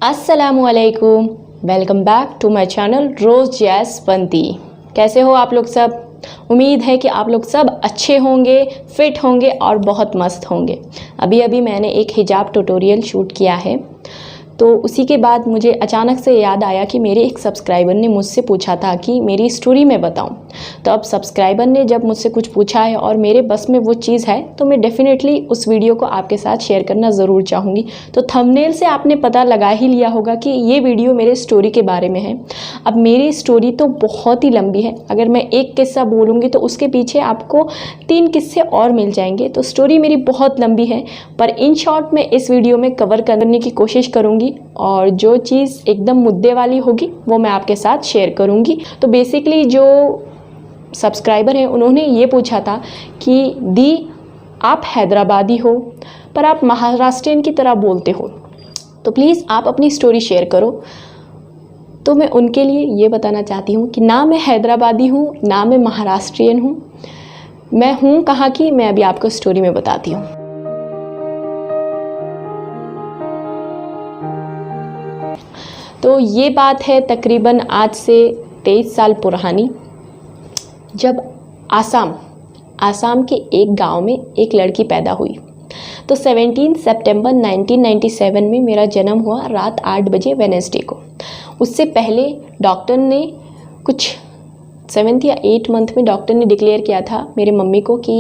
अस्सलामुअलैकुम, welcome back to my channel Roz Jaswanti. कैसे हो आप लोग सब? उम्मीद है कि आप लोग सब अच्छे होंगे, फिट होंगे और बहुत मस्त होंगे। अभी अभी मैंने एक हिजाब ट्यूटोरियल शूट किया है, तो उसी के बाद मुझे अचानक से याद आया कि मेरे एक सब्सक्राइबर ने मुझसे पूछा था कि मेरी स्टोरी मैं बताऊं। तो अब सब्सक्राइबर ने जब मुझसे कुछ पूछा है और मेरे बस में वो चीज़ है, तो मैं डेफिनेटली उस वीडियो को आपके साथ शेयर करना ज़रूर चाहूँगी। तो थंबनेल से आपने पता लगा ही लिया होगा कि ये वीडियो मेरे स्टोरी के बारे में है। अब मेरी स्टोरी तो बहुत ही लंबी है, अगर मैं एक किस्सा बोलूँगी तो उसके पीछे आपको 3 किस्से और मिल जाएंगे। तो स्टोरी मेरी बहुत लंबी है, पर इन शॉर्ट मैं इस वीडियो में कवर करने की कोशिश करूँगी और जो चीज़ एकदम मुद्दे वाली होगी वो मैं आपके साथ शेयर करूँगी। तो बेसिकली जो सब्सक्राइबर हैं उन्होंने ये पूछा था कि दी, आप हैदराबादी हो पर आप महाराष्ट्रियन की तरह बोलते हो, तो प्लीज़ आप अपनी स्टोरी शेयर करो। तो मैं उनके लिए ये बताना चाहती हूँ कि ना मैं हैदराबादी हूँ, ना मैं महाराष्ट्रियन हूँ। मैं हूँ कहाँ की, मैं अभी आपको स्टोरी में बताती हूँ। तो ये बात है तकरीबन आज से 23 साल पुरानी, जब आसाम के एक गांव में एक लड़की पैदा हुई। तो 17 सितंबर 1997 में मेरा जन्म हुआ रात 8 बजे वेडनेसडे को। उससे पहले डॉक्टर ने कुछ 7 या 8 मंथ में डॉक्टर ने डिक्लेयर किया था मेरे मम्मी को कि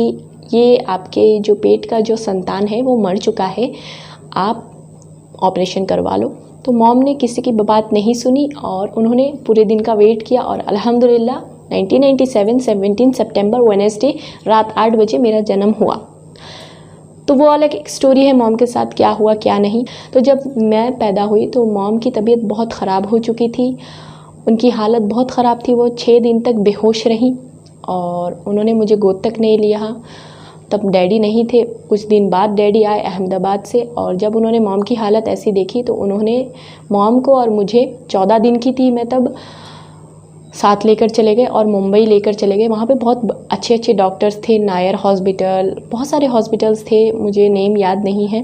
ये आपके जो पेट का जो संतान है वो मर चुका है, आप ऑपरेशन करवा लो। तो मॉम ने किसी की बात नहीं सुनी और उन्होंने पूरे दिन का वेट किया और अल्हम्दुलिल्लाह 1997 17 सितंबर वेडनेसडे रात 8 बजे मेरा जन्म हुआ। तो वो अलग एक स्टोरी है मॉम के साथ क्या हुआ क्या नहीं। तो जब मैं पैदा हुई तो मॉम की तबीयत बहुत ख़राब हो चुकी थी, उनकी हालत बहुत ख़राब थी। वो 6 दिन तक बेहोश रहीं और उन्होंने मुझे गोद तक नहीं लिया। तब डैडी नहीं थे, कुछ दिन बाद डैडी आए अहमदाबाद से, और जब उन्होंने मॉम की हालत ऐसी देखी तो उन्होंने मॉम को और मुझे 14 दिन की थी मैं तब, साथ लेकर चले गए और मुंबई लेकर चले गए। वहाँ पे बहुत अच्छे अच्छे डॉक्टर्स थे, नायर हॉस्पिटल, बहुत सारे हॉस्पिटल्स थे, मुझे नेम याद नहीं है।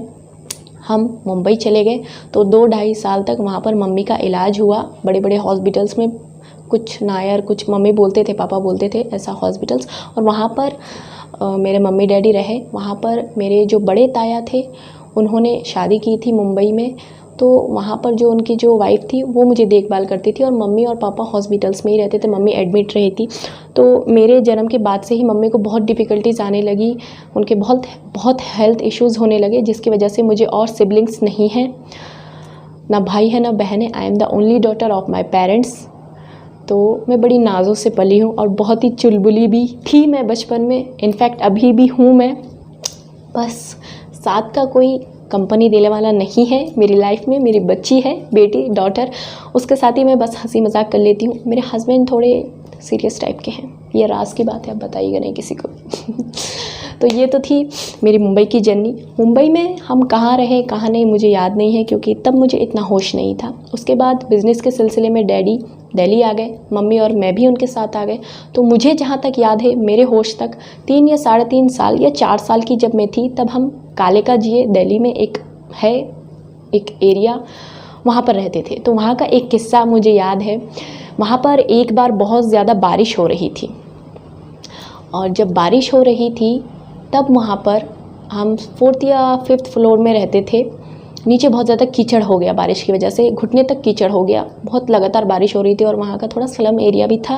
हम मुंबई चले गए तो 2-2.5 साल तक वहाँ पर मम्मी का इलाज हुआ बड़े बड़े हॉस्पिटल्स में। कुछ नायर, कुछ मम्मी बोलते थे, पापा बोलते थे, ऐसा हॉस्पिटल्स। और वहाँ पर मेरे मम्मी डैडी रहे। वहाँ पर मेरे जो बड़े ताया थे उन्होंने शादी की थी मुंबई में, तो वहाँ पर जो उनकी जो वाइफ़ थी वो मुझे देखभाल करती थी और मम्मी और पापा हॉस्पिटल्स में ही रहते थे। मम्मी एडमिट रही थी। तो मेरे जन्म के बाद से ही मम्मी को बहुत डिफ़िकल्टीज़ आने लगी, उनके बहुत हेल्थ इश्यूज़ होने लगे, जिसकी वजह से मुझे और सिबलिंग्स नहीं हैं, ना भाई है ना बहन है। I am the only daughter of my parents. तो मैं बड़ी नाज़ों से पली हूँ और बहुत ही चुलबुली भी थी मैं बचपन में, इनफैक्ट अभी भी हूँ मैं। बस साथ का कोई कंपनी देने वाला नहीं है मेरी लाइफ में। मेरी बच्ची है, बेटी, डॉटर, उसके साथ ही मैं बस हंसी मजाक कर लेती हूँ। मेरे हस्बैंड थोड़े सीरियस टाइप के हैं, ये राज की बात है, अब बताइएगा नहीं किसी को। तो ये तो थी मेरी मुंबई की जर्नी। मुंबई में हम कहाँ रहे कहाँ नहीं मुझे याद नहीं है, क्योंकि तब मुझे इतना होश नहीं था। उसके बाद बिज़नेस के सिलसिले में डैडी दिल्ली आ गए, मम्मी और मैं भी उनके साथ आ गए। तो मुझे जहाँ तक याद है, मेरे होश तक 3 या 3.5 साल या 4 साल की जब मैं थी, तब हम काले का जिए दिल्ली में एक एरिया, वहाँ पर रहते थे। तो वहाँ का एक किस्सा मुझे याद है। वहाँ पर एक बार बहुत ज़्यादा बारिश हो रही थी, और जब बारिश हो रही थी तब वहाँ पर हम 4th या 5th फ्लोर में रहते थे। नीचे बहुत ज़्यादा कीचड़ हो गया, बारिश की वजह से घुटने तक कीचड़ हो गया। बहुत लगातार बारिश हो रही थी और वहाँ का थोड़ा स्लम एरिया भी था,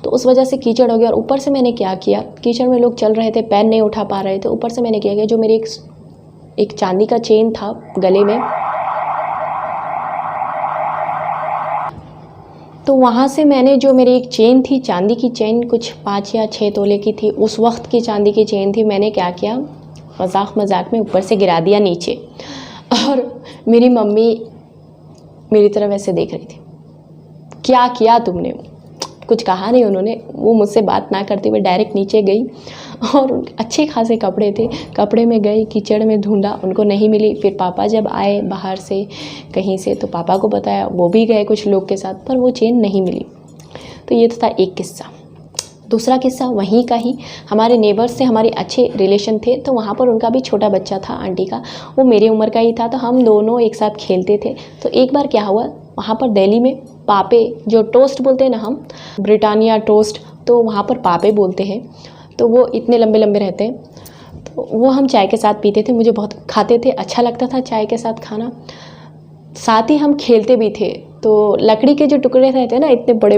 तो उस वजह से कीचड़ हो गया। और ऊपर से मैंने क्या किया, कीचड़ में लोग चल रहे थे, पैर नहीं उठा पा रहे थे। ऊपर से मैंने क्या किया, जो मेरे एक चांदी का चेन था गले में, तो वहाँ से मैंने जो मेरी एक चेन थी, चांदी की चेन, कुछ 5 या 6 तोले की थी, उस वक्त की चांदी की चेन थी। मैंने क्या किया, मजाक में ऊपर से गिरा दिया नीचे। और मेरी मम्मी मेरी तरफ ऐसे देख रही थी, क्या किया तुमने? कुछ कहा नहीं उन्होंने, वो मुझसे बात ना करते हुए डायरेक्ट नीचे गई। और अच्छे खासे कपड़े थे, कपड़े में गई, कीचड़ में ढूंढा, उनको नहीं मिली। फिर पापा जब आए बाहर से कहीं से, तो पापा को बताया, वो भी गए कुछ लोग के साथ, पर वो चेन नहीं मिली। तो ये तो था एक किस्सा। दूसरा किस्सा वहीं का ही, हमारे नेबर्स से हमारे अच्छे रिलेशन थे, तो वहाँ पर उनका भी छोटा बच्चा था आंटी का, वो मेरी उम्र का ही था, तो हम दोनों एक साथ खेलते थे। तो एक बार क्या हुआ, वहाँ पर दिल्ली में पापे, जो टोस्ट बोलते हैं ना हम, ब्रिटानिया टोस्ट, तो वहाँ पर पापे बोलते हैं, तो वो इतने लंबे लंबे रहते हैं, तो वो हम चाय के साथ पीते थे, मुझे बहुत खाते थे, अच्छा लगता था चाय के साथ खाना, साथ ही हम खेलते भी थे। तो लकड़ी के जो टुकड़े रहते हैं ना, इतने बड़े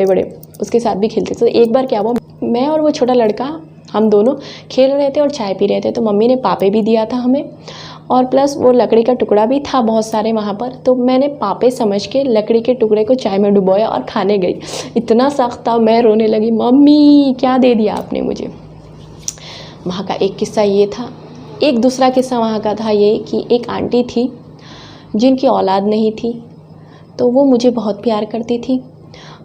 बड़े, उसके साथ भी खेलते थे। तो एक बार क्या हुआ, मैं और वो छोटा लड़का हम दोनों खेल रहे थे और चाय पी रहे थे, तो मम्मी ने पापे भी दिया था हमें, और प्लस वो लकड़ी का टुकड़ा भी था बहुत सारे वहाँ पर, तो मैंने पापे समझ के लकड़ी के टुकड़े को चाय में डुबोया और खाने गई। इतना सख्त था, मैं रोने लगी, मम्मी क्या दे दिया आपने मुझे। वहाँ का एक किस्सा ये था। एक दूसरा किस्सा वहाँ का था ये कि एक आंटी थी जिनकी औलाद नहीं थी, तो वो मुझे बहुत प्यार करती थी,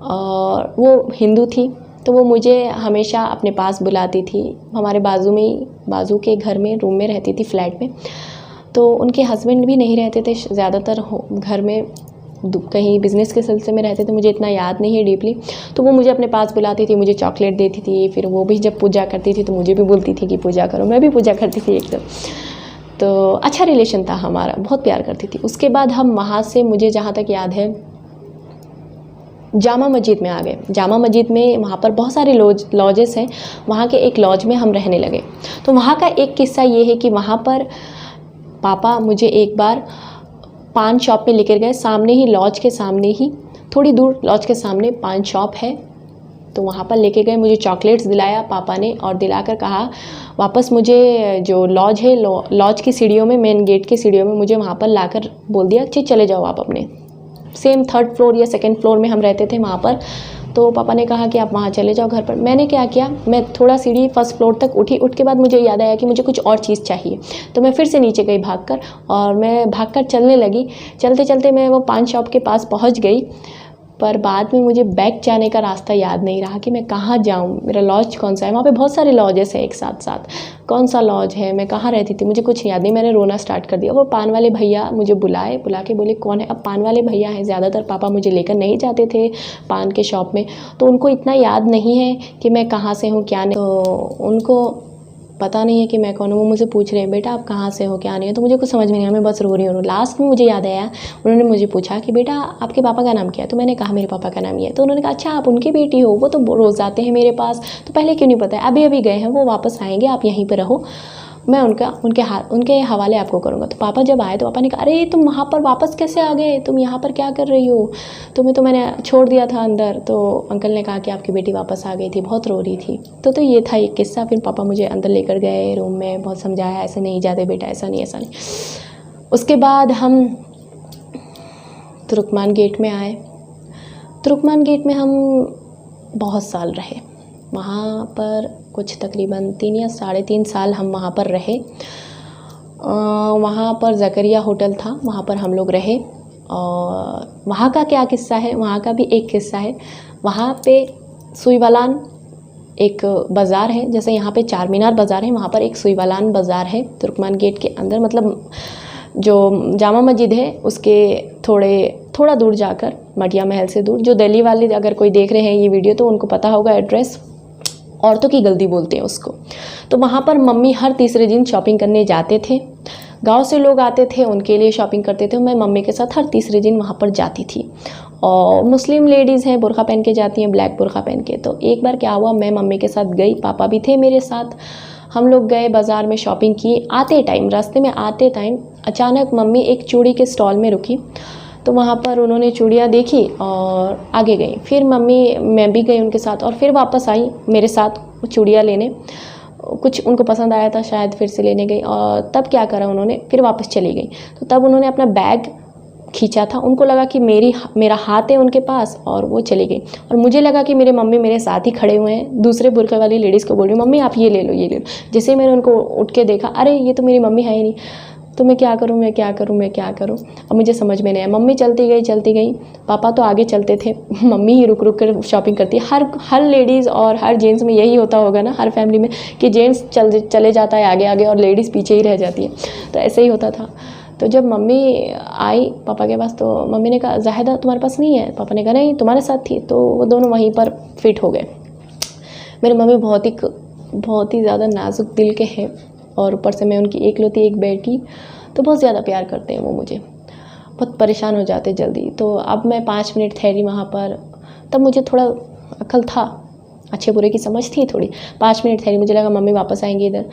और वो हिंदू थी, तो वो मुझे हमेशा अपने पास बुलाती थी। हमारे बाजू में ही, बाजू के घर में रूम में रहती थी, फ्लैट में, तो उनके हस्बैंड भी नहीं रहते थे ज़्यादातर, घर में कहीं बिज़नेस के सिलसिले में रहते थे, मुझे इतना याद नहीं है डीपली। तो वो मुझे अपने पास बुलाती थी, मुझे चॉकलेट देती थी, फिर वो भी जब पूजा करती थी तो मुझे भी बोलती थी कि पूजा करो, मैं भी पूजा करती थी एकदम। तो अच्छा रिलेशन था हमारा, बहुत प्यार करती थी। उसके बाद हम वहाँ से, मुझे जहाँ तक याद है, जामा मस्जिद में आ गए। जामा मस्जिद में वहाँ पर बहुत सारे लॉजेस हैं, वहाँ के एक लॉज में हम रहने लगे। तो वहाँ का एक किस्सा ये है कि वहाँ पर पापा मुझे एक बार पान शॉप में लेकर गए, सामने ही, लॉज के सामने ही, थोड़ी दूर लॉज के सामने पान शॉप है, तो वहाँ पर लेके गए, मुझे चॉकलेट्स दिलाया पापा ने, और दिलाकर कहा वापस मुझे जो लॉज है, लॉज की सीढ़ियों में, मेन गेट की सीढ़ियों में मुझे वहाँ पर लाकर बोल दिया कि चले जाओ आप अपने, सेम 3rd फ्लोर या 2nd फ्लोर में हम रहते थे वहाँ पर। तो पापा ने कहा कि आप वहाँ चले जाओ घर पर। मैंने क्या किया, मैं थोड़ा सीढ़ी 1st फ्लोर तक उठी, उठ के बाद मुझे याद आया कि मुझे कुछ और चीज़ चाहिए, तो मैं फिर से नीचे गई भागकर, और मैं भागकर चलने लगी। चलते चलते मैं वो पान शॉप के पास पहुँच गई, पर बाद में मुझे बैक जाने का रास्ता याद नहीं रहा कि मैं कहाँ जाऊँ, मेरा लॉज कौन सा है। वहाँ पे बहुत सारे लॉजेस हैं एक साथ साथ, कौन सा लॉज है, मैं कहाँ रहती थी, मुझे कुछ याद नहीं। मैंने रोना स्टार्ट कर दिया। वो पान वाले भैया मुझे बुला के बोले कौन है। अब पान वाले भैया हैं, ज़्यादातर पापा मुझे लेकर नहीं जाते थे पान के शॉप में, तो उनको इतना याद नहीं है कि मैं कहाँ से हूँ क्या नहीं, तो उनको पता नहीं है कि मैं कौन हूँ। वो मुझे पूछ रहे हैं बेटा आप कहाँ से हो क्या नहीं है, तो मुझे कुछ समझ में नहीं आया, मैं बस रो रही हूँ। लास्ट में मुझे याद आया, उन्होंने मुझे पूछा कि बेटा आपके पापा का नाम क्या है, तो मैंने कहा मेरे पापा का नाम ये है। तो उन्होंने कहा अच्छा आप उनकी बेटी हो, वो तो रोज़ आते हैं मेरे पास, तो पहले क्यों नहीं पता है, अभी अभी गए हैं, वो वापस आएंगे, आप यहीं पर रहो, मैं उनके हवाले आपको करूँगा। तो पापा जब आए तो पापा ने कहा अरे तुम वहाँ पर वापस कैसे आ गए, तुम यहाँ पर क्या कर रही हो, तुम्हें तो मैंने छोड़ दिया था अंदर। तो अंकल ने कहा कि आपकी बेटी वापस आ गई थी, बहुत रो रही थी। तो ये था एक किस्सा। फिर पापा मुझे अंदर लेकर गए रूम में, बहुत समझाया ऐसे नहीं जाते बेटा, ऐसा नहीं। उसके बाद हम तुर्कमान गेट में आए। तुर्कमान गेट में हम बहुत साल रहे, वहाँ पर कुछ तकरीबन 3 या 3.5 साल हम वहाँ पर रहे। वहाँ पर ज़करिया होटल था, वहाँ पर हम लोग रहे। और वहाँ का क्या किस्सा है, वहाँ का भी एक किस्सा है। वहाँ पे सुईवालान एक बाज़ार है, जैसे यहाँ पे चार मीनार बाज़ार है, वहाँ पर एक सुईवालान बाज़ार है तुर्कमान गेट के अंदर, मतलब जो जामा मस्जिद है उसके थोड़ा दूर जाकर, मटिया महल से दूर। जो दिल्ली वाले अगर कोई देख रहे हैं ये वीडियो तो उनको पता होगा एड्रेस, औरतों की गलती बोलते हैं उसको। तो वहाँ पर मम्मी हर तीसरे दिन शॉपिंग करने जाते थे, गांव से लोग आते थे उनके लिए शॉपिंग करते थे, मैं मम्मी के साथ हर तीसरे दिन वहाँ पर जाती थी। और मुस्लिम लेडीज़ हैं, बुर्का पहन के जाती हैं, ब्लैक बुर्का पहन के। तो एक बार क्या हुआ, मैं मम्मी के साथ गई, पापा भी थे मेरे साथ, हम लोग गए बाज़ार में शॉपिंग की। रास्ते में आते टाइम अचानक मम्मी एक चूड़ी के स्टॉल में रुकी, तो वहाँ पर उन्होंने चूड़ियाँ देखी और आगे गई। फिर मैं भी गई उनके साथ, और फिर वापस आई मेरे साथ वो चूड़ियाँ लेने। कुछ उनको पसंद आया था शायद, फिर से लेने गई। और तब क्या करा उन्होंने, फिर वापस चली गई। तो तब उन्होंने अपना बैग खींचा था, उनको लगा कि मेरा हाथ है उनके पास, और वो चली गई। और मुझे लगा कि मेरे मम्मी मेरे साथ ही खड़े हुए हैं। दूसरे बुर्के वाली लेडीज़ को बोल रही हूँ मम्मी आप ये ले लो। जैसे मैंने उनको उठ के देखा, अरे ये तो मेरी मम्मी है ही नहीं। तो मैं क्या करूँ। अब मुझे समझ में नहीं आया। मम्मी चलती गई, पापा तो आगे चलते थे, मम्मी ही रुक कर शॉपिंग करती है। हर लेडीज़ और हर जेंट्स में यही होता होगा ना, हर फैमिली में, कि जेंट्स चले जाता है आगे और लेडीज़ पीछे ही रह जाती है। तो ऐसे ही होता था। तो जब मम्मी आई पापा के पास, तो मम्मी ने कहा जाहिदा तुम्हारे पास नहीं है, पापा ने कहा नहीं तुम्हारे साथ थी। तो वो दोनों वहीं पर फिट हो गए। मेरी मम्मी बहुत ही ज़्यादा नाजुक दिल के हैं, और ऊपर से मैं उनकी एकलौती एक बेटी, तो बहुत ज़्यादा प्यार करते हैं वो मुझे, बहुत परेशान हो जाते जल्दी। तो अब मैं 5 मिनट ठहरी वहाँ पर, तब मुझे थोड़ा अक्ल था, अच्छे बुरे की समझ थी थोड़ी। 5 मिनट ठहरी, मुझे लगा मम्मी वापस आएंगी इधर,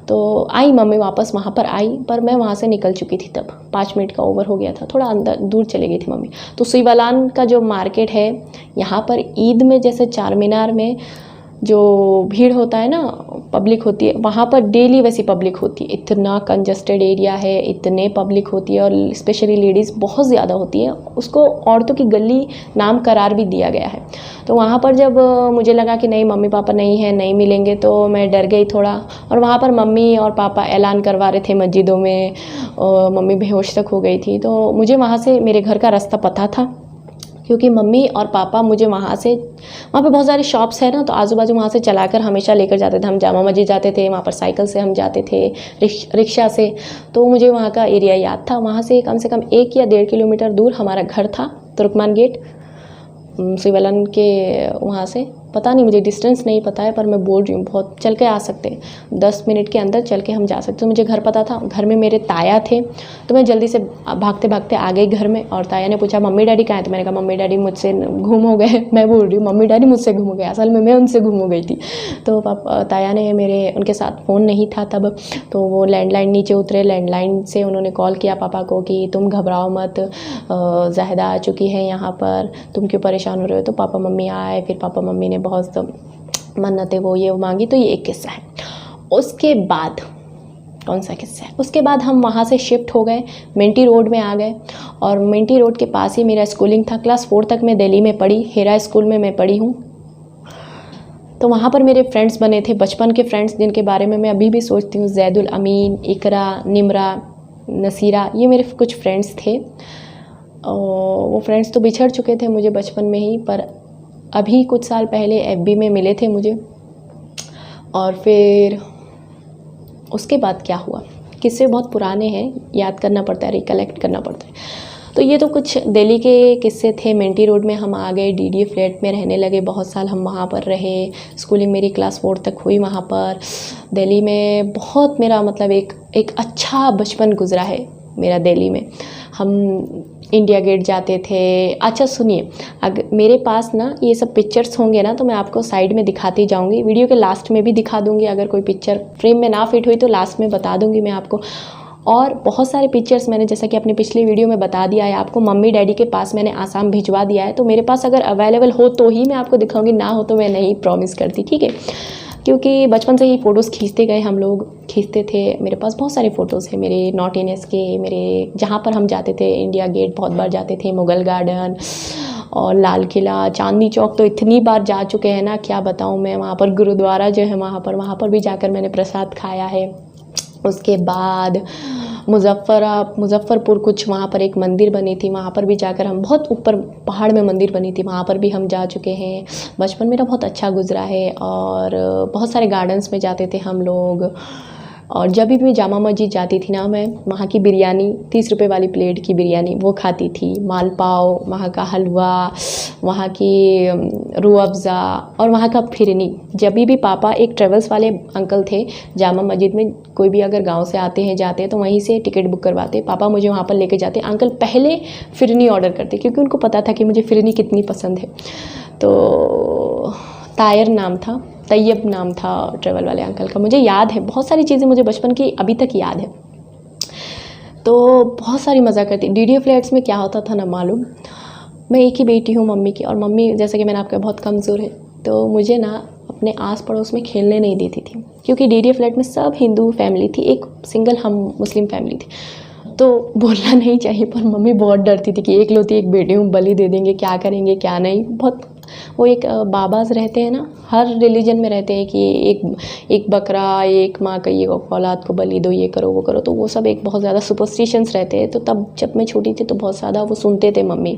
तो आई मम्मी वापस वहाँ पर आई, पर मैं वहाँ से निकल चुकी थी तब, 5 मिनट का ओवर हो गया था, थोड़ा अंदर दूर चली गई थी मम्मी। तो सुईवालान का जो मार्केट है यहाँ पर, ईद में जैसे चार मीनार में जो भीड़ होता है ना, पब्लिक होती है, वहाँ पर डेली वैसी पब्लिक होती है। इतना कंजस्टेड एरिया है, इतने पब्लिक होती है, और स्पेशली लेडीज़ बहुत ज़्यादा होती है। उसको औरतों की गली नाम करार भी दिया गया है। तो वहाँ पर जब मुझे लगा कि नहीं मम्मी पापा नहीं है, नहीं मिलेंगे, तो मैं डर गई थोड़ा। और वहाँ पर मम्मी और पापा ऐलान करवा रहे थे मस्जिदों में, और मम्मी बेहोश तक हो गई थी। तो मुझे वहाँ से मेरे घर का रास्ता पता था, क्योंकि मम्मी और पापा मुझे वहाँ पे बहुत सारी शॉप्स है ना, तो आजू बाजू वहाँ से चलाकर हमेशा लेकर जाते थे। हम जामा मस्जिद जाते थे, वहाँ पर साइकिल से हम जाते थे, रिक्शा से। तो मुझे वहाँ का एरिया याद था। वहाँ से कम 1 या 1.5 किलोमीटर दूर हमारा घर था, तुर्कमान गेट, सुईवालान के वहाँ से। पता नहीं, मुझे डिस्टेंस नहीं पता है, पर मैं बोल रही हूँ बहुत चल के आ सकते हैं, 10 मिनट के अंदर चल के हम जा सकते। तो मुझे घर पता था। घर में मेरे ताया थे, तो मैं जल्दी से भागते भागते आ गई घर में। और ताया ने पूछा मम्मी डैडी कहाँ हैं? तो मैंने कहा मम्मी डैडी मुझसे गुम हो गए। मैं बोल रही हूँ मम्मी डैडी मुझसे गुम हो गए, असल में मैं उनसे गुम हो गई थी। तो ताया ने उनके साथ फ़ोन नहीं था तब, तो वो लैंडलाइन नीचे उतरे, लैंडलाइन से उन्होंने कॉल किया पापा को कि तुम घबराओ मत, ज़ाहिदा आ चुकी है यहाँ पर, तुम क्यों परेशान हो रहे हो? तो पापा मम्मी आए, फिर पापा मम्मी ने बहुत मन्नतें वो ये मांगी। तो ये एक किस्सा है। उसके बाद कौन सा किस्सा है? उसके बाद हम वहाँ से शिफ्ट हो गए, मिंटी रोड में आ गए, और मिंटी रोड के पास ही मेरा स्कूलिंग था। क्लास 4 तक मैं दिल्ली में पढ़ी, हेरा स्कूल में मैं पढ़ी हूँ। तो वहाँ पर मेरे फ्रेंड्स बने थे, बचपन के फ्रेंड्स, जिनके बारे में मैं अभी भी सोचती हूँ। जैदुल अमीन, इकरा, निमरा, नसीरा, ये मेरे कुछ फ्रेंड्स थे। वो फ्रेंड्स तो बिछड़ चुके थे मुझे बचपन में ही, पर अभी कुछ साल पहले एफबी में मिले थे मुझे। और फिर उसके बाद क्या हुआ, किस्से बहुत पुराने हैं, याद करना पड़ता है, रिकलेक्ट करना पड़ता है। तो ये तो कुछ दिल्ली के किस्से थे। मिंटी रोड में हम आ गए, डीडीए फ्लैट में रहने लगे, बहुत साल हम वहाँ पर रहे। स्कूलिंग मेरी क्लास 4 तक हुई वहाँ पर। दिल्ली में बहुत मेरा मतलब एक अच्छा बचपन गुजरा है मेरा दिल्ली में। हम इंडिया गेट जाते थे। अच्छा सुनिए, अगर मेरे पास ना ये सब पिक्चर्स होंगे ना, तो मैं आपको साइड में दिखाती जाऊंगी, वीडियो के लास्ट में भी दिखा दूंगी। अगर कोई पिक्चर फ्रेम में ना फिट हुई तो लास्ट में बता दूंगी मैं आपको। और बहुत सारे पिक्चर्स मैंने, जैसा कि अपनी पिछली वीडियो में बता दिया है आपको, मम्मी डैडी के पास मैंने आसाम भिजवा दिया है। तो मेरे पास अगर अवेलेबल हो तो ही मैं आपको दिखाऊंगी, ना हो तो मैं नहीं प्रॉमिस करती, ठीक है? क्योंकि बचपन से ही फ़ोटोज़ खींचते गए, हम लोग खींचते थे। मेरे पास बहुत सारे फ़ोटोज़ हैं मेरे नॉटीनेस के, मेरे जहाँ पर हम जाते थे, इंडिया गेट बहुत बार जाते थे, मुग़ल गार्डन और लाल किला, चांदनी चौक तो इतनी बार जा चुके हैं ना, क्या बताऊँ मैं। वहाँ पर गुरुद्वारा जो है वहाँ पर भी जाकर मैंने प्रसाद खाया है। उसके बाद मुजफ्फ़रपुर कुछ वहाँ पर एक मंदिर बनी थी, वहाँ पर भी जाकर हम, बहुत ऊपर पहाड़ में मंदिर बनी थी, वहाँ पर भी हम जा चुके हैं। बचपन मेरा बहुत अच्छा गुजरा है। और बहुत सारे गार्डन्स में जाते थे हम लोग। और जब भी मैं जामा मस्जिद जाती थी ना, मैं वहाँ की बिरयानी, 30 रुपये वाली प्लेट की बिरयानी वो खाती थी, मालपाव, वहाँ का हलवा, वहाँ की रूह अफ़ज़ा और वहाँ का फिरनी। जब भी पापा, एक ट्रेवल्स वाले अंकल थे जामा मस्जिद में, कोई भी अगर गांव से आते हैं जाते हैं तो वहीं से टिकट बुक करवाते, पापा मुझे वहाँ पर लेके जाते। अंकल पहले फिरनी ऑर्डर करते, क्योंकि उनको पता था कि मुझे फिरनी कितनी पसंद है। तो तायर नाम था, तैयब नाम था ट्रेवल वाले अंकल का। मुझे याद है, बहुत सारी चीज़ें मुझे बचपन की अभी तक याद है। तो बहुत सारी मज़ा करती। डीडीए फ्लैट्स में क्या होता था ना मालूम, मैं एक ही बेटी हूँ मम्मी की, और मम्मी जैसे कि मैंने आपका बहुत कमज़ोर है, तो मुझे ना अपने आस पड़ोस में खेलने नहीं देती थी, क्योंकि डीडीए फ्लैट में सब हिंदू फैमिली थी, एक सिंगल हम मुस्लिम फैमिली थी। तो बोलना नहीं चाहिए, पर मम्मी बहुत डरती थी कि एकलौती एक बेटी हूँ, बलि दे देंगे, क्या करेंगे क्या नहीं। बहुत वो एक बाबाज रहते हैं ना, हर रिलीजन में रहते हैं कि एक बकरा, एक माँ का ये औलाद को बलि दो, ये करो वो करो। तो वो सब एक बहुत ज़्यादा सुपरस्टिशंस रहते हैं। तो तब जब मैं छोटी थी तो बहुत ज़्यादा वो सुनते थे मम्मी।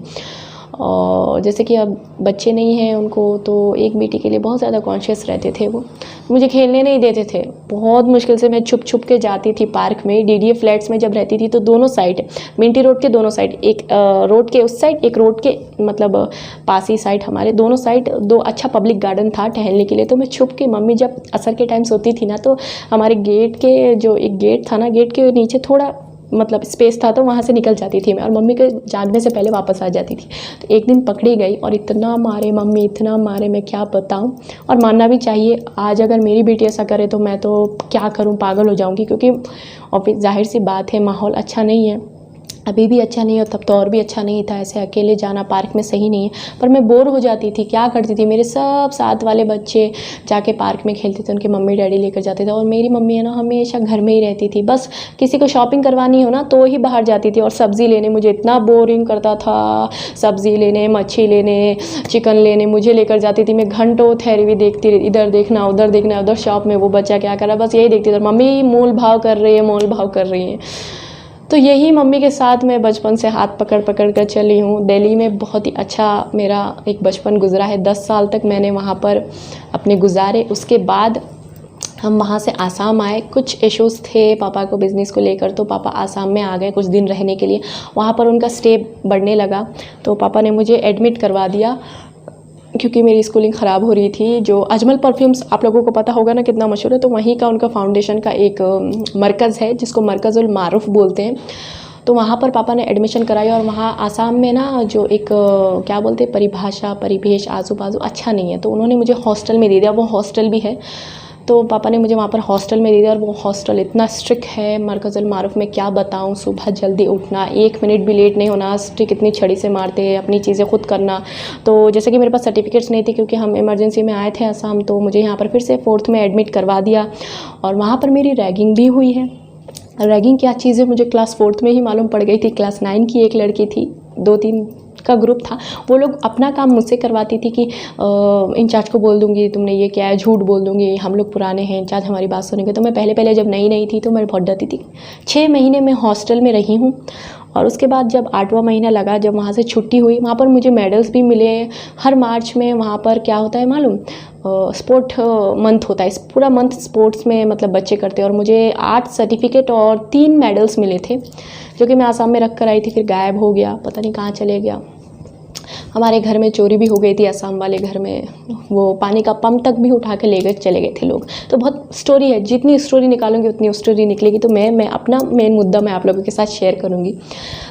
और जैसे कि अब बच्चे नहीं हैं उनको, तो एक बेटी के लिए बहुत ज़्यादा कॉन्शियस रहते थे वो, मुझे खेलने नहीं देते थे। बहुत मुश्किल से मैं छुप छुप के जाती थी पार्क में। डीडीए फ्लैट्स में जब रहती थी तो दोनों साइड, मिंटी रोड के दोनों साइड, एक रोड के उस साइड, एक रोड के मतलब पास ही साइड, हमारे दोनों साइड दो अच्छा पब्लिक गार्डन था टहलने के लिए। तो मैं छुप के, मम्मी जब असर के टाइम सोती थी ना, तो हमारे गेट के जो एक गेट था ना, गेट के नीचे थोड़ा मतलब स्पेस था, तो वहाँ से निकल जाती थी मैं, और मम्मी के जानने से पहले वापस आ जाती थी। तो एक दिन पकड़ी गई और इतना मारे मम्मी, इतना मारे, मैं क्या बताऊँ। और मानना भी चाहिए, आज अगर मेरी बेटी ऐसा करे तो मैं तो क्या करूँ, पागल हो जाऊँगी। क्योंकि और जाहिर सी बात है, माहौल अच्छा नहीं है, अभी भी अच्छा नहीं है, तब तो और भी अच्छा नहीं था। ऐसे अकेले जाना पार्क में सही नहीं है। पर मैं बोर हो जाती थी, क्या करती थी, मेरे सब साथ वाले बच्चे जाके पार्क में खेलते थे, उनके मम्मी डैडी लेकर जाते थे, और मेरी मम्मी है ना हमेशा घर में ही रहती थी। बस किसी को शॉपिंग करवानी हो ना तो ही बाहर जाती थी। और सब्ज़ी लेने मुझे इतना बोरिंग करता था, सब्ज़ी लेने, मच्छी लेने, चिकन लेने मुझे लेकर जाती थी। मैं घंटों ठहरी हुई देखती रही, इधर देखना उधर देखना, उधर शॉप में वो बच्चा क्या कर रहा है, बस यही देखती थी। मम्मी मोल भाव कर रही है, मोल भाव कर रही है। तो यही मम्मी के साथ मैं बचपन से हाथ पकड़ पकड़ कर चली हूँ। दिल्ली में बहुत ही अच्छा मेरा एक बचपन गुजरा है। 10 साल तक मैंने वहाँ पर अपने गुजारे। उसके बाद हम वहाँ से आसाम आए। कुछ इश्यूज़ थे पापा को बिज़नेस को लेकर, तो पापा आसाम में आ गए कुछ दिन रहने के लिए। वहाँ पर उनका स्टे बढ़ने लगा, तो पापा ने मुझे एडमिट करवा दिया, क्योंकि मेरी स्कूलिंग ख़राब हो रही थी। जो अजमल परफ्यूम्स आप लोगों को पता होगा ना कितना मशहूर है, तो वहीं का उनका फाउंडेशन का एक मरकज़ है जिसको मरकज़ुल मारूफ़ बोलते हैं। तो वहाँ पर पापा ने एडमिशन कराई, और वहाँ आसाम में ना जो एक क्या बोलते हैं, परिवेश आजू बाजू अच्छा नहीं है, तो उन्होंने मुझे हॉस्टल में दे दिया। वो हॉस्टल भी है, तो पापा ने मुझे वहाँ पर हॉस्टल में दे दिया। और वो हॉस्टल इतना स्ट्रिक्ट है, मरकज़ुल मारूफ़ में क्या बताऊँ। सुबह जल्दी उठना, 1 मिनट भी लेट नहीं होना, स्ट्रिक इतनी छड़ी से मारते हैं, अपनी चीज़ें खुद करना। तो जैसे कि मेरे पास सर्टिफिकेट्स नहीं थे, क्योंकि हम इमरजेंसी में आए थे आसाम, तो मुझे यहाँ पर फिर से 4th में एडमिट करवा दिया। और वहाँ पर मेरी रैगिंग भी हुई है। रैगिंग क्या चीज़ है मुझे क्लास 4th में ही मालूम पड़ गई थी। क्लास 9 की एक लड़की थी, 2-3 का ग्रुप था, वो लोग अपना काम मुझसे करवाती थी कि इंचार्ज को बोल दूंगी तुमने ये क्या है, झूठ बोल दूंगी, हम लोग पुराने हैं, इंचार्ज हमारी बात सुनेंगे। तो मैं पहले जब नई थी तो मैं बहुत डरती थी। 6 महीने मैं हॉस्टल में रही हूँ। और उसके बाद जब 8वां महीना लगा, जब वहाँ से छुट्टी हुई, वहाँ पर मुझे मेडल्स भी मिले। हर मार्च में वहाँ पर क्या होता है मालूम, स्पोर्ट मंथ होता है, इस पूरा मंथ स्पोर्ट्स में मतलब बच्चे करते हैं। और मुझे 8 सर्टिफिकेट और 3 मेडल्स मिले थे, जो कि मैं आसाम में रख कर आई थी, फिर गायब हो गया, पता नहीं कहाँ चले गया। हमारे घर में चोरी भी हो गई थी, आसाम वाले घर में वो पानी का पंप तक भी उठा के ले गए, चले गए थे लोग। तो बहुत स्टोरी है, जितनी स्टोरी निकालूंगी उतनी स्टोरी निकलेगी। तो मैं अपना मेन मुद्दा मैं आप लोगों के साथ शेयर करूंगी।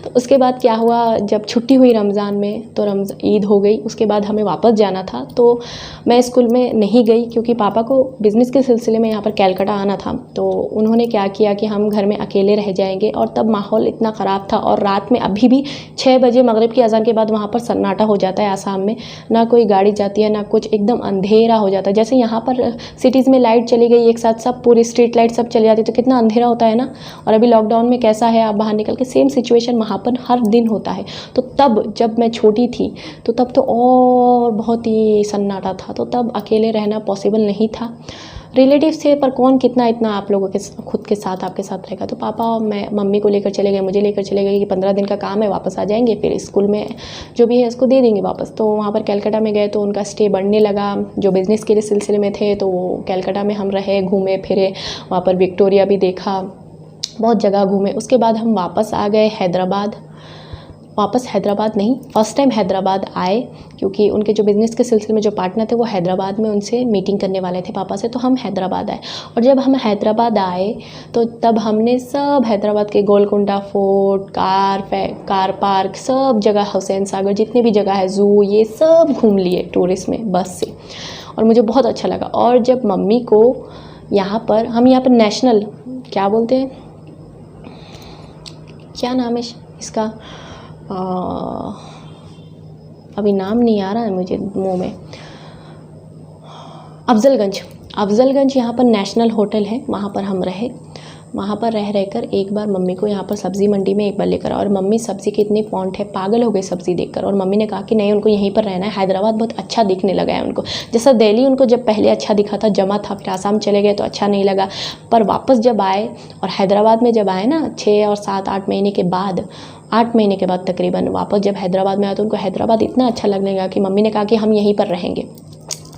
तो उसके बाद क्या हुआ, जब छुट्टी हुई रमज़ान में, तो ईद हो गई, उसके बाद हमें वापस जाना था। तो मैं स्कूल में नहीं गई, क्योंकि पापा को बिज़नेस के सिलसिले में यहाँ पर कैलकाटा आना था। तो उन्होंने क्या किया कि हम घर में अकेले रह जाएंगे, और तब माहौल इतना ख़राब था। और रात में अभी भी 6 बजे मगरिब की अज़ान के बाद वहाँ पर सन्नाटा हो जाता है आसाम में, ना कोई गाड़ी जाती है ना कुछ, एकदम अंधेरा हो जाता है। जैसे यहाँ पर सिटीज़ में लाइट चली गई एक साथ, सब पूरी स्ट्रीट लाइट सब चली जाती है, तो कितना अंधेरा होता है ना। और अभी लॉकडाउन में कैसा है, आप बाहर निकल के, सेम सिचुएशन वहाँ पर हर दिन होता है। तो तब जब मैं छोटी थी, तो तब तो और बहुत ही सन्नाटा था, तो तब अकेले रहना पॉसिबल नहीं था। रिलेटिव्स थे, पर कौन कितना इतना आप लोगों के खुद के साथ आपके साथ रहेगा। तो पापा मैं मम्मी को लेकर चले गए, मुझे लेकर चले गए कि 15 दिन का काम है, वापस आ जाएंगे, फिर स्कूल में जो भी है इसको दे देंगे वापस। तो वहाँ पर कैलकाटा में गए, तो उनका स्टे बढ़ने लगा। जो बिज़नेस के सिलसिले में थे, तो वो कैलकाटा में हम रहे, घूमे फिरे, वहाँ पर विक्टोरिया भी देखा, बहुत जगह घूमे। उसके बाद हम वापस आ गए हैदराबाद। वापस हैदराबाद नहीं, फर्स्ट टाइम हैदराबाद आए, क्योंकि उनके जो बिज़नेस के सिलसिले में जो पार्टनर थे वो हैदराबाद में उनसे मीटिंग करने वाले थे पापा से, तो हम हैदराबाद आए। और जब हम हैदराबाद आए, तो तब हमने सब हैदराबाद के गोलकुंडा फोर्ट, कार पार्क, सब जगह, हुसैन सागर, जितनी भी जगह है, ज़ू, ये सब घूम लिए टूरिस्ट में, बस से। और मुझे बहुत अच्छा लगा। और जब मम्मी को यहाँ पर, हम यहाँ पर नेशनल क्या बोलते हैं, क्या नाम है इसका, अभी नाम नहीं आ रहा है मुझे मुंह में, अफजलगंज यहाँ पर नेशनल होटल है, वहाँ पर हम रहे। वहाँ पर रह कर एक बार मम्मी को यहाँ पर सब्ज़ी मंडी में एक बार लेकर, और मम्मी सब्ज़ी की इतनी फॉन्ट है, पागल हो गई सब्ज़ी देखकर। और मम्मी ने कहा कि नहीं, उनको यहीं पर रहना है, हैदराबाद बहुत अच्छा दिखने लगा है उनको। जैसा दिल्ली उनको जब पहले अच्छा दिखा था, जमा था, फिर आसाम चले गए तो अच्छा नहीं लगा। पर वापस जब आए और हैदराबाद में जब आए ना, 6 और 7-8 महीने के बाद, 8 महीने के बाद तकरीबन वापस जब हैदराबाद में आया तो उनको हैदराबाद इतना अच्छा लगने लगा कि मम्मी ने कहा कि हम यहीं पर रहेंगे।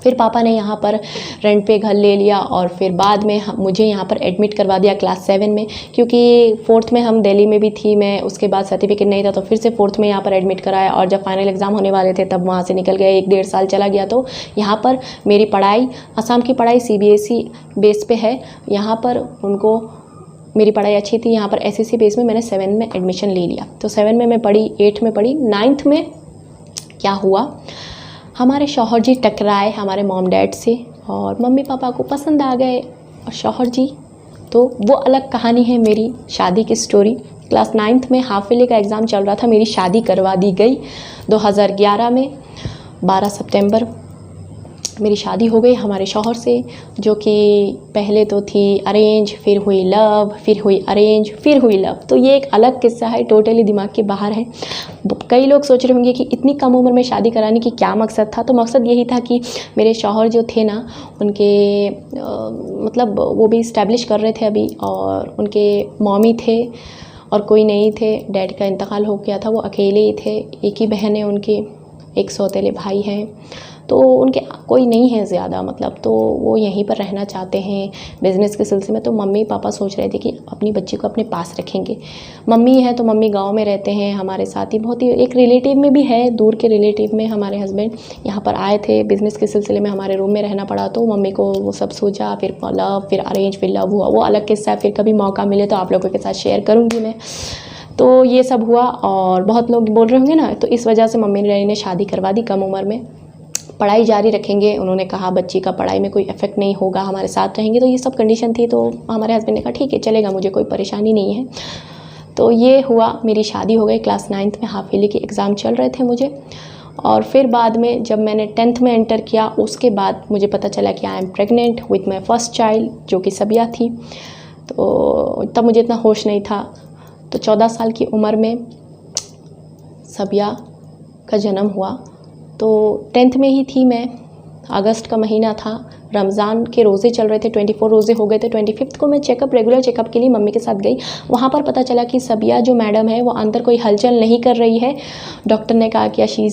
फिर पापा ने यहाँ पर रेंट पे घर ले लिया और फिर बाद में मुझे यहाँ पर एडमिट करवा दिया क्लास 7 में, क्योंकि 4th में हम दिल्ली में भी थी मैं, उसके बाद सर्टिफिकेट नहीं था तो फिर से 4th में यहाँ पर एडमिट कराया और जब फाइनल एग्ज़ाम होने वाले थे तब वहाँ से निकल गए, 1-1.5 साल चला गया। तो यहाँ पर मेरी पढ़ाई, असम की पढ़ाई CBSE बेस पे है, यहाँ पर उनको मेरी पढ़ाई अच्छी थी, यहाँ पर SSC बेस में मैंने 7 में एडमिशन ले लिया। तो 7 में मैं पढ़ी, 8 में पढ़ी, 9th में क्या हुआ, हमारे शौहर जी टकराए हमारे मॉम डैड से और मम्मी पापा को पसंद आ गए और शौहर जी, तो वो अलग कहानी है मेरी शादी की स्टोरी। क्लास 9th में हाफ ईयरली का एग्ज़ाम चल रहा था, मेरी शादी करवा दी गई 2011 में 12 सितंबर मेरी शादी हो गई हमारे शौहर से, जो कि पहले तो थी अरेंज, फिर हुई लव, फिर हुई अरेंज, फिर हुई लव। तो ये एक अलग किस्सा है, टोटली दिमाग के बाहर है। कई लोग सोच रहे होंगे कि इतनी कम उम्र में शादी कराने की क्या मकसद था। तो मकसद यही था कि मेरे शौहर जो थे ना, उनके मतलब वो भी इस्टेब्लिश कर रहे थे अभी, और उनके मॉमी थे और कोई नहीं थे, डैड का इंतकाल हो गया था, वो अकेले ही थे, एक ही बहन है उनकी, एक सौतेले भाई हैं, तो उनके कोई नहीं है ज़्यादा मतलब, तो वो यहीं पर रहना चाहते हैं बिज़नेस के सिलसिले में। तो मम्मी पापा सोच रहे थे कि अपनी बच्ची को अपने पास रखेंगे। मम्मी है तो मम्मी गांव में रहते हैं हमारे साथ ही, बहुत ही एक रिलेटिव में भी है, दूर के रिलेटिव में हमारे हस्बैंड यहाँ पर आए थे बिज़नेस के सिलसिले में, हमारे रूम में रहना पड़ा। तो मम्मी को वो सब सोचा, फिर लव, फिर अरेंज, फिर लव हुआ, वो अलग किस्सा है, फिर कभी मौका मिले तो आप लोगों के साथ शेयर करूँगी मैं। तो ये सब हुआ और बहुत लोग बोल रहे होंगे ना, तो इस वजह से मम्मी डैडी ने शादी करवा दी कम उम्र में। पढ़ाई जारी रखेंगे, उन्होंने कहा बच्ची का पढ़ाई में कोई इफेक्ट नहीं होगा, हमारे साथ रहेंगे, तो ये सब कंडीशन थी। तो हमारे हस्बैंड ने कहा ठीक है चलेगा, मुझे कोई परेशानी नहीं है। तो ये हुआ, मेरी शादी हो गई। क्लास 9th में हाफ ईयरली के एग्ज़ाम चल रहे थे मुझे, और फिर बाद में जब मैंने 10th में एंटर किया उसके बाद मुझे पता चला कि I am pregnant with my first child, जो कि सबिया थी। तो तब मुझे इतना होश नहीं था। तो 14 साल की उम्र में सबिया का जन्म हुआ। तो 10th में ही थी मैं, अगस्त का महीना था, रमज़ान के रोज़े चल रहे थे, 24 रोज़े हो गए थे। 25th को मैं रेगुलर चेकअप के लिए मम्मी के साथ गई। वहाँ पर पता चला कि सबिया जो मैडम है वो अंदर कोई हलचल नहीं कर रही है। डॉक्टर ने कहा कि शी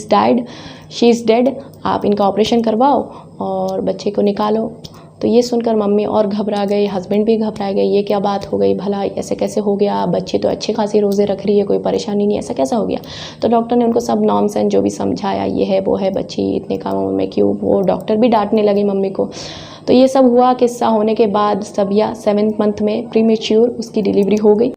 इज़ डेड, आप इनका ऑपरेशन करवाओ और बच्चे को निकालो। तो ये सुनकर मम्मी और घबरा गई, हस्बैंड भी घबरा गए, ये क्या बात हो गई, भला ऐसे कैसे हो गया, बच्ची तो अच्छे खासी रोज़े रख रही है, कोई परेशानी नहीं, ऐसा कैसा हो गया। तो डॉक्टर ने उनको सब नॉनसेंस जो भी समझाया, ये है वो है, बच्ची इतने कम उम्र में क्यों, वो डॉक्टर भी डांटने लगी मम्मी को। तो ये सब हुआ। किस्सा होने के बाद सबिया 7th मंथ में प्रीमेच्योर उसकी डिलीवरी हो गई।